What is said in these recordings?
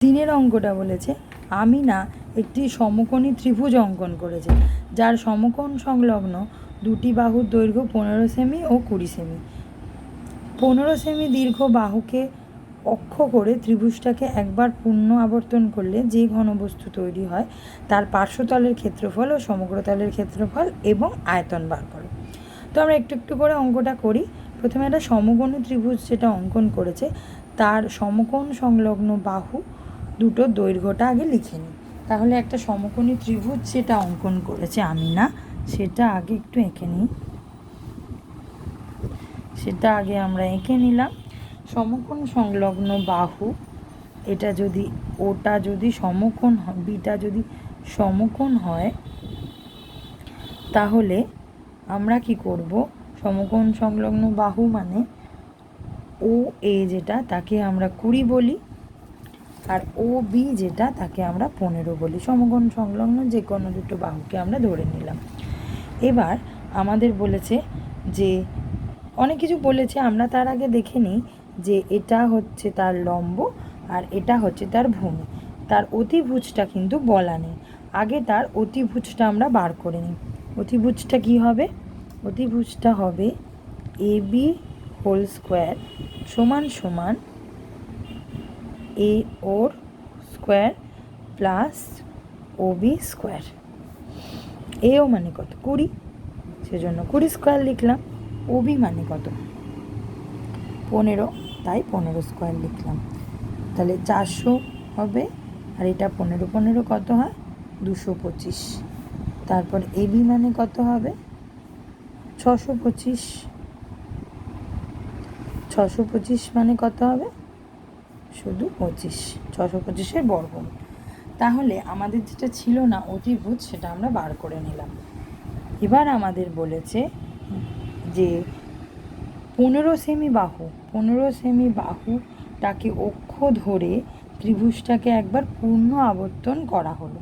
দিনের অঙ্কটা বলেছে আমিনা একটি সমকোণী ত্রিভুজ অঙ্কন করেছে যার সমকোণ সংলগ্ন দুটি বাহুর দৈর্ঘ্য 15 সেমি ও 20 সেমি। 15 সেমি দীর্ঘ বাহুকে অক্ষ করে ত্রিভুজটাকে একবার পূর্ণ আবর্তন করলে যে ঘনবস্তু তৈরি হয় তার পার্শ্বতলের ক্ষেত্রফল ও সমগ্রতলের ক্ষেত্রফল এবং আয়তন বার করো। তো আমরা একটু একটু করে অঙ্কটা করি। প্রথমে একটা সমকোণী ত্রিভুজ যেটা অঙ্কন করেছে তার সমকোণ সংলগ্ন বাহু দুটো দৈর্ঘ্যটা আগে লিখে নিই। তাহলে একটা সমকোণী ত্রিভুজ যেটা অঙ্কন করেছে আমিনা সেটা আগে একটু এঁকে নিই। সেটা আগে আমরা এঁকে নিলাম। সমকোণ সংলগ্ন বাহু এটা যদি ওটা যদি সমকোণ বিটা যদি সমকোণ হয় তাহলে আমরা কি করব, সমকোণ সংলগ্ন বাহু মানে ও এ যেটা তাকে আমরা 20 বলি আর ও বি যেটা তাকে আমরা 15 বলি। সমকোণ সংলগ্ন যে কোনো দুটো বাহুকে আমরা ধরে নিলাম। এবার আমাদের বলেছে যে অনেক কিছু বলেছে, আমরা তার আগে দেখে নিই যে এটা হচ্ছে তার লম্ব আর এটা হচ্ছে তার ভূমি। তার অতিভুজটা কিন্তু বলা নেই, আগে তার অতিভুজটা আমরা বার করে নিই। অতিভুজটা কি হবে? অতিভুজটা হবে এ বি হোল স্কোয়ার সমান সমান এ ওর স্কোয়ার প্লাস ও বি স্কোয়ার। এও মানে কত? 20, সেজন্য 20 স্কোয়ার লিখলাম। ও বি মানে কত? 15, তাই 15 স্কোয়ার লিখলাম। তাহলে 400 হবে, আর এটা 15 15 কত হয়? 225। তারপর এ বি মানে কত হবে? 625। 625 মানে কত হবে? শুধু 25, 625-এর বর্গমূল। তাহলে আমাদের যেটা ছিল না অতিভুজ সেটা আমরা বার করে নিলাম। এবার আমাদের বলেছে যে 15 সেমি বাহু, 15 সেমি বাহুটাকে অক্ষ ধরে ত্রিভুজটাকে একবার পূর্ণ আবর্তন করা হলো।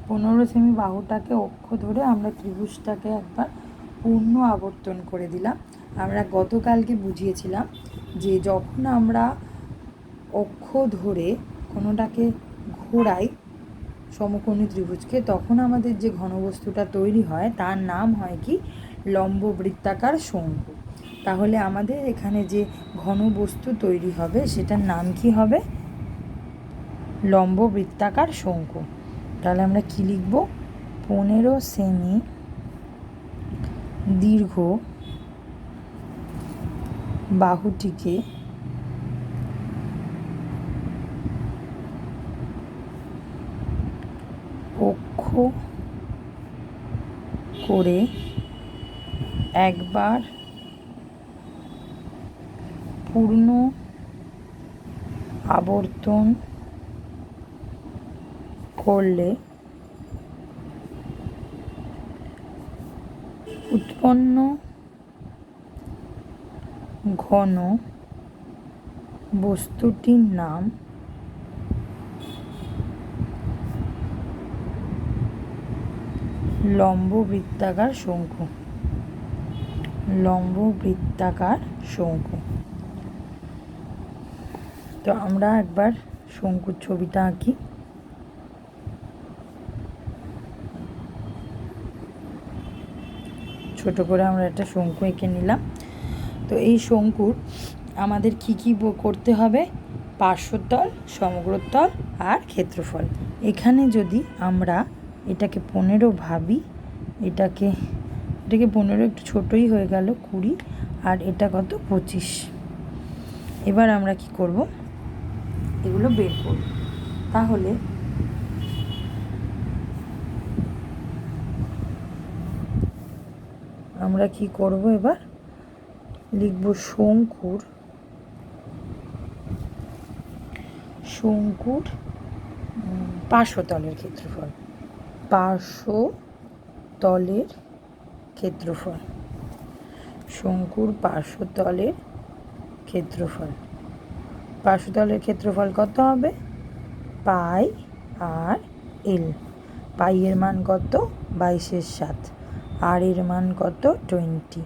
15 সেমি বাহুটাকে অক্ষ ধরে আমরা ত্রিভুজটাকে একবার পূর্ণ আবর্তন করে দিলাম। আমরা গতকালকে বুঝিয়েছিলাম যে যখন আমরা অক্ষ ধরে কোনোটাকে ঘোরাই সমকোণী ত্রিভুজকে, তখন আমাদের যে ঘনবস্তুটা তৈরি হয় তার নাম হয় কি? লম্ব বৃত্তাকার শঙ্কু। তাহলে আমাদের এখানে যে ঘনবস্তু তৈরি হবে সেটার নাম কি হবে? লম্ব বৃত্তাকার শঙ্কু। তাহলে আমরা কি লিখব? 15 সেমি দীর্ঘ বাহুটিকে অক্ষ করে একবার পূর্ণ আবর্তন করলে উৎপন্ন ঘন বস্তুটির নাম লম্ব বৃত্তাকার শঙ্কু। লম্ব বৃত্তাকার শঙ্কু। তো আমরা একবার শঙ্কুর ছবিটা আঁকি। ছোট করে আমরা একটা শঙ্কু এঁকে নিলাম। তো এই শঙ্কুর আমাদের কি কি করতে হবে? পার্শ্বতল, সমগ্রতল আর ক্ষেত্রফল। এখানে যদি আমরা এটাকে 15 ভাবি, এটাকে 15 একটু ছোটই হয়ে গেল, 20, আর এটা কত? 25। এবার আমরা কি করব? এগুলো বের করব। তাহলে আমরা কি করব? এবার লিখব শঙ্কুর পার্শ্বতলের ক্ষেত্রফল। পার্শ্বতলের ক্ষেত্রফল। শঙ্কুর পার্শ্বতলের ক্ষেত্রফল। পার্শ্বতলের ক্ষেত্রফল কত হবে? পাই আর এল। পাই এর মান কত? 22/7। আর এর মান কত? 20।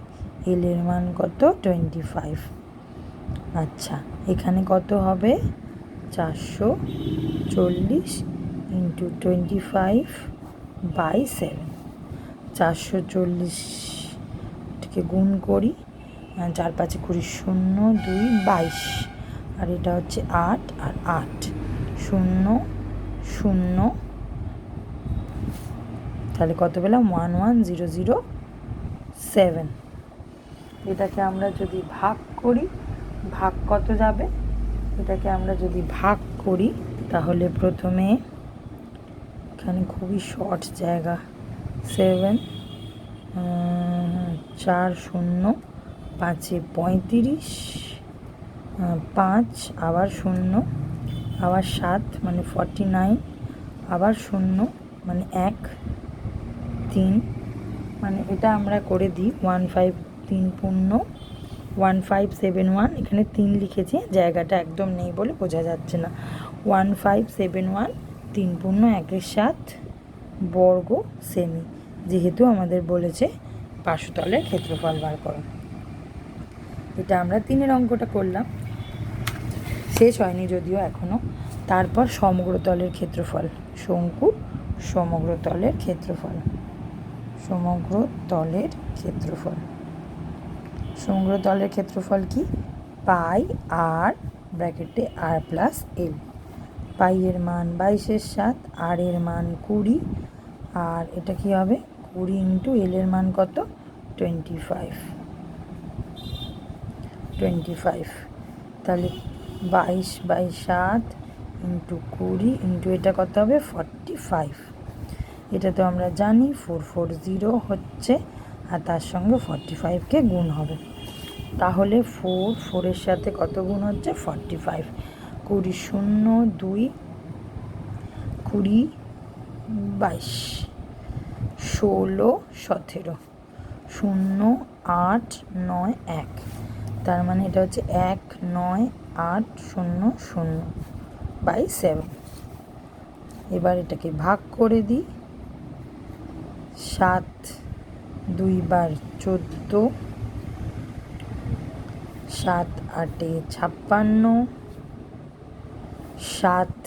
এল এর মান কত? 25। আচ্ছা, এখানে কত হবে? 400 440 ইন্টু 25/7, 440কে গুণ করি, 4 5 20, 0 2 22, আর এটা হচ্ছে 8 আর 8, 0 0, তাহলে কত পেলাম? 11007। এটাকে আমরা যদি ভাগ করি, ভাগ কত যাবে? এটাকে আমরা যদি ভাগ করি তাহলে প্রথমে এখানে খুবই শর্ট জায়গা, 7 4 0 5 35, 5 আবার 0 আবার 7 মানে 49, আবার 0 মানে 1 3, মানে এটা আমরা করে দিই 1571, এখানে 3 লিখেছি, জায়গাটা একদম নেই বলে বোঝা যাচ্ছে না। 1571 3 পূর্ণ 1/7 বর্গ সেমি, যেহেতু আমাদের বলেছে পার্শ্বতলের ক্ষেত্রফল বার করো। এটা আমরা 3-এর অঙ্কটা করলাম, শেষ হয়নি যদিও এখনও। তারপর সমগ্রতলের ক্ষেত্রফল, শঙ্কুর সমগ্রতলের ক্ষেত্রফল, সমগ্রতলের ক্ষেত্রফল, সমগ্রতলের ক্ষেত্রফল কি? পাই আর ব্র্যাকেটে আর প্লাস এল। পাইয়ের মান 22/7, আর এর মান 20, আর এটা কি হবে? 20 ইন্টু এল এর মান কত? 25। তাহলে 22/7 ইন্টু 20 ইন্টু এটা কত হবে? 45। এটা তো আমরা জানি 440 হচ্ছে, আর তার সঙ্গে 45কে গুণ হবে। তাহলে 4-4-এর সাথে কত গুণ হচ্ছে? 45। 20 0 2 20 22, 16 17, 0 8 9 1, তার মানে এটা হচ্ছে 1980/7। এবার এটাকে ভাগ করে দিই, 7 2 বার 14, 7 8 56, 7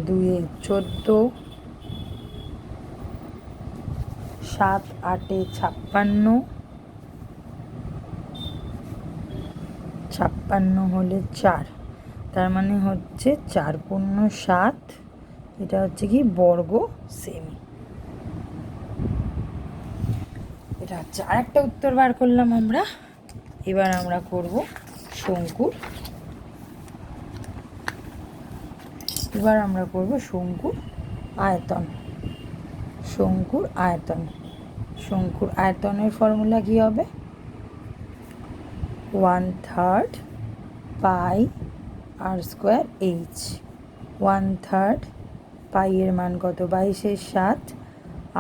2 14, 7 8 56, 56 হলে 4, তার মানে হচ্ছে 4 পূর্ণ 7, এটা হচ্ছে কি? বর্গ সেমি। এটা হচ্ছে আরেকটা উত্তর বার করলাম আমরা। এবার আমরা করব শঙ্কুর, এবার আমরা করব শঙ্কুর আয়তন। শঙ্কুর আয়তন, শঙ্কুর আয়তনের ফর্মুলা কি হবে? 1/3 পাই আর স্কোয়ার এইচ। 1/3 পাই এর মান কত? 22/7,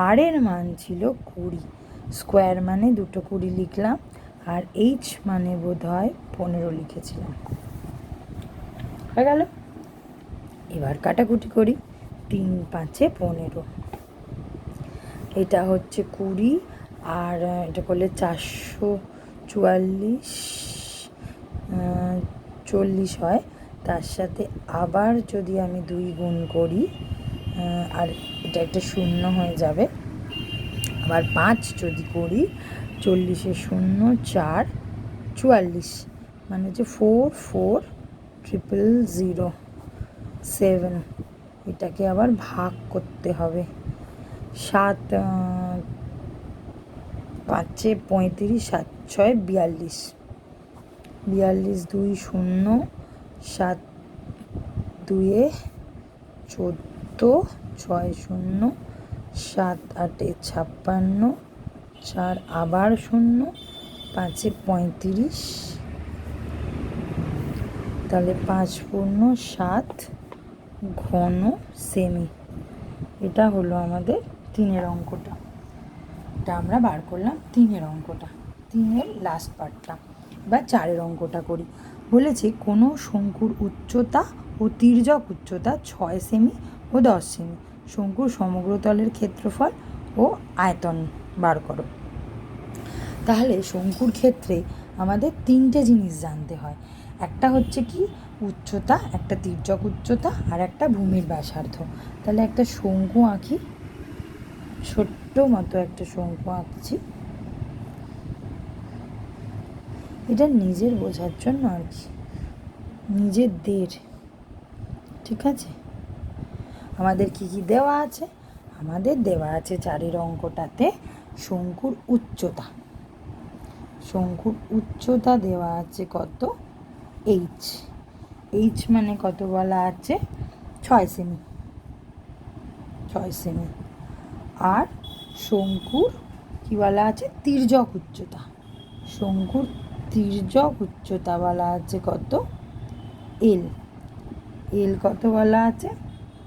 আর এর মান ছিল 20, স্কোয়ার মানে দুটো 20 লিখলাম, আর এইচ মানে বোধ হয় 15 লিখেছিলাম। হয়ে গেল। এবার কাটাকুটি করি, 3 5 15, এটা হচ্ছে 20, আর এটা করলে 444 40 হয়। তার সাথে আবার যদি আমি 2 গুণ করি, আর এটা একটা 0 হয়ে যাবে, আবার 5 যদি করি, 40-এ 0 4 44, মানে হচ্ছে 44007। এটাকে আবার ভাগ করতে হবে, 7 5 35, 7 6 42, 42 2 0, 7 2 14, 6 0, 7 8 56, 4 আবার 0, 5 35, তাহলে 5 পূর্ণ 7 ঘন সেমি। এটা হলো আমাদের 3-এর অঙ্কটা। এটা আমরা বার করলাম 3-এর অঙ্কটা, 3-এর লাস্ট পার্টটা। বা 4-এর অঙ্কটা করি। বলেছে কোনো শঙ্কুর উচ্চতা ও তির্যক উচ্চতা 6 সেমি ও 10 সেমি, শঙ্কুর সমগ্রতলের ক্ষেত্রফল ও আয়তন বার করো। তাহলে শঙ্কুর ক্ষেত্রে আমাদের 3টে জিনিস জানতে হয়। একটা হচ্ছে কি? উচ্চতা, একটা তির্যক উচ্চতা আর একটা ভূমির ব্যাসার্ধ। তাহলে একটা শঙ্কু আঁকি, ছোট্ট মতো একটা শঙ্কু আঁকছি। এটা নিজের বোঝার জন্য আর কি, নিজেদের। ঠিক আছে, আমাদের কি কি দেওয়া আছে? আমাদের দেওয়া আছে 4 অঙ্কটাতে শঙ্কুর উচ্চতা। শঙ্কুর উচ্চতা দেওয়া আছে কত? এইচ। এইচ মানে কত বলা আছে? 6 সেমি। 6 সেমি। আর শঙ্কুর কি বলা আছে? তির্যক উচ্চতা। শঙ্কুর তির্যক উচ্চতা বলা আছে কত? এল। এল কত বলা আছে?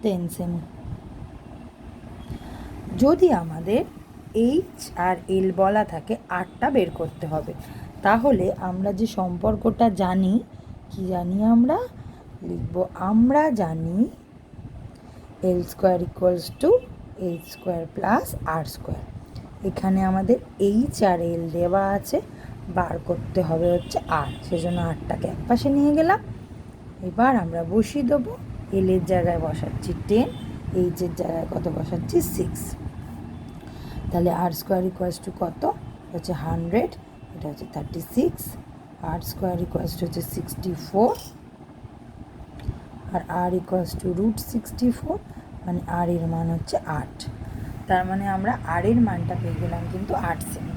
10 সেমি। যদি আমাদের এইচ আর এল বলা থাকে, আরটা বের করতে হবে। তাহলে আমরা যে সম্পর্কটা জানি, কি জানি আমরা? লিখব, আমরা জানি L square equals to H square plus R square. এখানে আমাদের এইচ আর এল দেওয়া আছে, বার করতে হবে হচ্ছে আর, সেজন্য আরটাকে এক পাশে নিয়ে গেলাম। এবার আমরা বসিয়ে দেবো। এলের জায়গায় বসাচ্ছি 10, এইচের জায়গায় কত বসাচ্ছি? 6। তাহলে আর স্কোয়ার ইকুয়ালস টু কত? হচ্ছে 100, এটা হচ্ছে 36। আর স্কোয়ার ইকুয়ালস টু হচ্ছে 64, আর আর ইকুয়ালস টু √64, মানে আর এর মান হচ্ছে 8। তার মানে আমরা আর এর মানটা পেয়ে গেলাম কিন্তু 8 সেমি।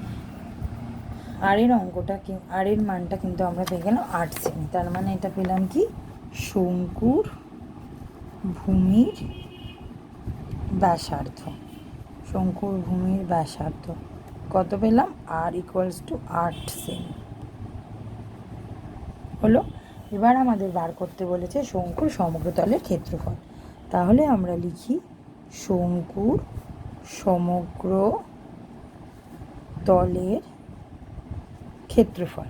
আর এর অঙ্কটা আর এর মানটা কিন্তু আমরা পেয়ে গেলাম 8 সেমি। তার মানে এটা পেলাম কি? শঙ্কুর ভূমির ব্যাসার্ধ। শঙ্কুর ভূমির ব্যাসার্ধ কত পেলাম? আর ইকুয়ালস টু 8 সেমি। হলো। এবার আমাদের বার করতে বলেছে শঙ্কুর সমগ্রতলের ক্ষেত্রফল। তাহলে আমরা লিখি শঙ্কুর সমগ্র তলের ক্ষেত্রফল।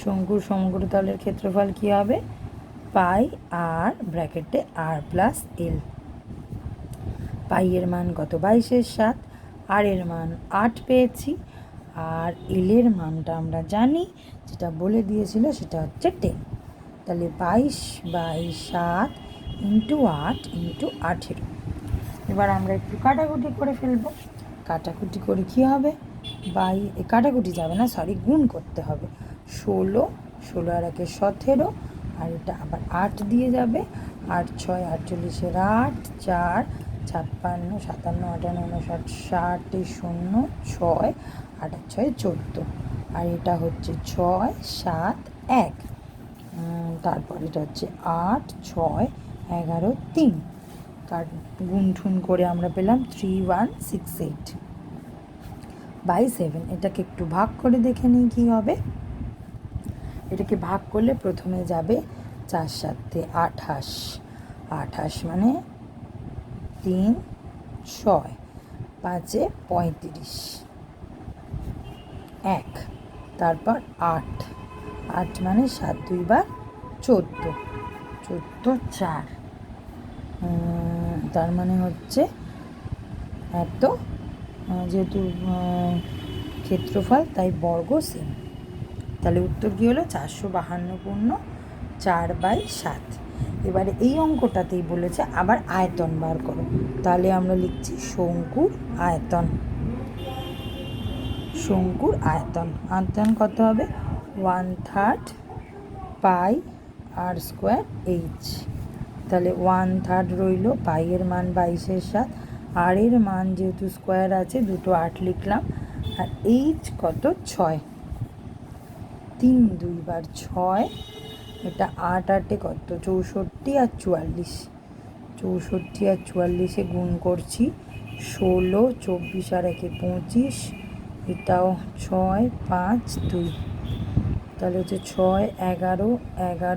শঙ্কুর সমগ্র তলের ক্ষেত্রফল কি হবে? পাই আর ব্র্যাকেটে আর প্লাস এল। পাই এর মান কত? 22/7। আর এর মান 8 পেয়েছি। আর এল এর মানটা আমরা জানি, যেটা বলে দিয়েছিল, সেটা হচ্ছে 10। তাহলে 22/7 ইন্টু 8 ইন্টু 18। এবার আমরা একটু কাটাকুটি করে ফেলবো। কাটাকুটি করে কি হবে? কাটাকুটি যাবে না, সরি, গুণ করতে হবে। 16, 16 আর 1 17, আর এটা আবার 8 দিয়ে যাবে। 8 6 48, 8 4 56 57 58 59 60 0 6 8 6 14, আর এটা হচ্ছে 6 7 1। তারপর এটা হচ্ছে 8 6 11 3। গুণ ঠুন করে আমরা পেলাম 3168/7। এটাকে একটু ভাগ করে দেখে নিই কী হবে। এটাকে ভাগ করলে প্রথমে যাবে 4 7 28, 28 মানে 3 6, 5 35 1, তারপর 8, 8 মানে 7 2 14, 14 4, তার মানে হচ্ছে এত, যেহেতু ক্ষেত্রফল তাই বর্গ সেম। তাহলে উত্তর কী হলো? 452/4/7। এবারে এই অঙ্কটাতেই বলেছে আবার আয়তন বার করো। তাহলে আমরা লিখছি শঙ্কুর আয়তন। শঙ্কুর আয়তন, আয়তন কত হবে? 1/3 পাই আর স্কোয়ার এইচ। তাহলে 1/3 রইল, পাই এর মান 22/7, আর এর মান যেহেতু স্কোয়ার আছে দুটো 8 লিখলাম, আর এইচ কত? 6। 3 2 6, এটা 8 8 কত? 64 আর 44। 64 আর 44-এ গুণ করছি। 16 24 আর 1 25, এটাও 6 5 2। তাহলে হচ্ছে 6 11 11